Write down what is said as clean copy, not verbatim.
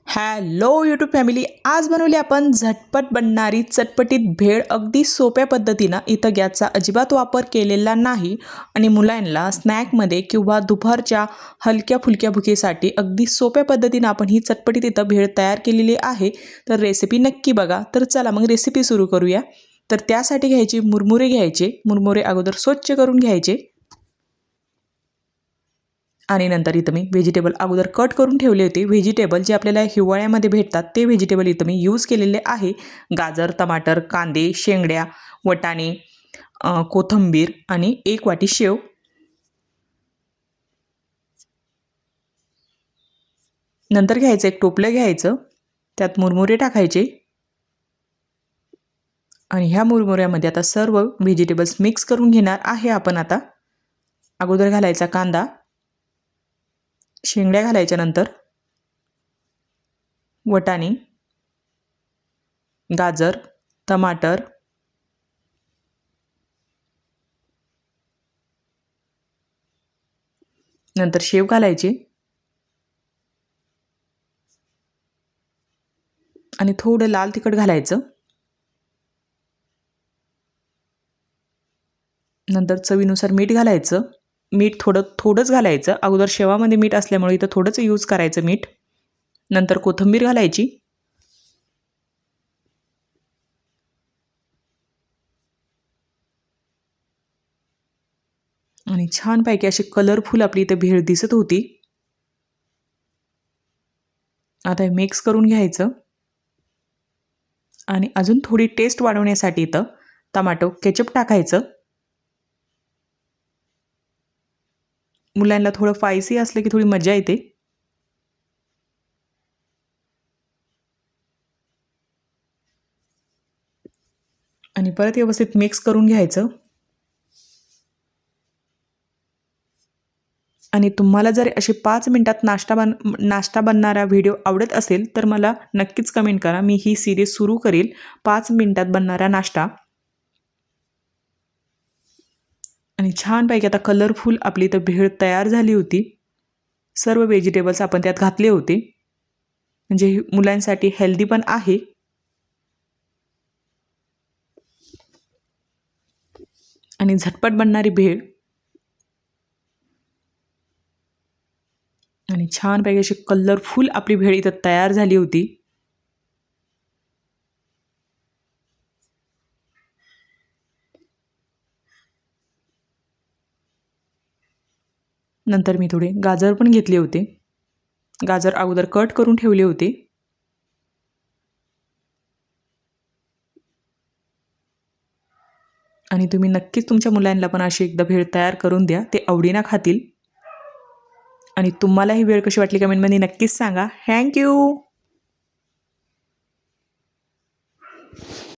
Hello YouTube family, आज बनवली आपण झटपट बनणारी चटपटीत भेळ अगदी सोप्या पद्धतीनं. इथं गॅसचा अजिबात वापर केलेला नाही आणि मुलांना स्नॅकमध्ये किंवा दुपारच्या हलक्या फुलक्या भुकेसाठी अगदी सोप्या पद्धतीनं आपण ही चटपटीत इथं भेळ तयार केलेली आहे. तर रेसिपी नक्की बघा. तर चला मग रेसिपी सुरू करूया. तर त्यासाठी घ्यायचे मुरमुरे घ्यायचे. मुरमुरे अगोदर स्वच्छ करून घ्यायचे आणि नंतर इथं मी व्हेजिटेबल अगोदर कट करून ठेवले होते. व्हेजिटेबल जे आपल्याला हिवाळ्यामध्ये भेटतात ते व्हेजिटेबल इथं मी यूज केलेले आहे. गाजर, टमाटर, कांदे, शेंगड्या, वटाणे, कोथिंबीर आणि 1 वाटी शेव. नंतर घ्यायचं एक टोपलं घ्यायचं, त्यात मुरमुरे टाकायचे आणि ह्या मुरमुऱ्यामध्ये आता सर्व व्हेजिटेबल्स मिक्स करून घेणार आहे आपण. आता अगोदर घालायचा कांदा, शेंगड्या घालायच्या, नंतर वटाणे, गाजर, टमाटर, नंतर शेव घालायची आणि थोडं लाल तिखट घालायचं. नंतर चवीनुसार मीठ घालायचं. मीठ थोडंच घालायचं. अगोदर शेवामध्ये मीठ असल्यामुळे इथं थोडंच यूज करायचं मीठ. नंतर कोथिंबीर घालायची आणि छानपैकी अशी कलरफुल आपली इथं भेळ दिसत होती. आता हे मिक्स करून घ्यायचं आणि अजून थोडी टेस्ट वाढवण्यासाठी इथं टोमॅटो केचप टाकायचं. मुलांना थोडं स्पायसी असलं की थोडी मजा येते. आणि परत व्यवस्थित मिक्स करून घ्यायचं. आणि तुम्हाला जर असे 5 मिनिटात नाश्ता बनणारा व्हिडिओ आवडत असेल तर मला नक्कीच कमेंट करा. मी ही सिरीज सुरू करेल, 5 मिनिटात बनणारा नाश्ता. आणि छानपैकी आता कलरफुल आपली इथं भेळ तयार झाली होती. सर्व व्हेजिटेबल्स आपण त्यात घातले होते, म्हणजे मुलांसाठी हेल्दी पण आहे. आणि झटपट बनणारी भेळ आणि छानपैकी अशी कलरफुल आपली भेळ इथं तयार झाली होती. नंतर मी थोडे गाजर पण घेतले होते. गाजर अगोदर कट करून ठेवले होते. आणि तुम्ही नक्कीच तुमच्या मुलांना पण अशी एकदा भेळ तयार करून द्या, ते आवडीनं खातील. आणि तुम्हाला ही भेळ कशी वाटली कमेंटमध्ये नक्कीच सांगा. थँक्यू.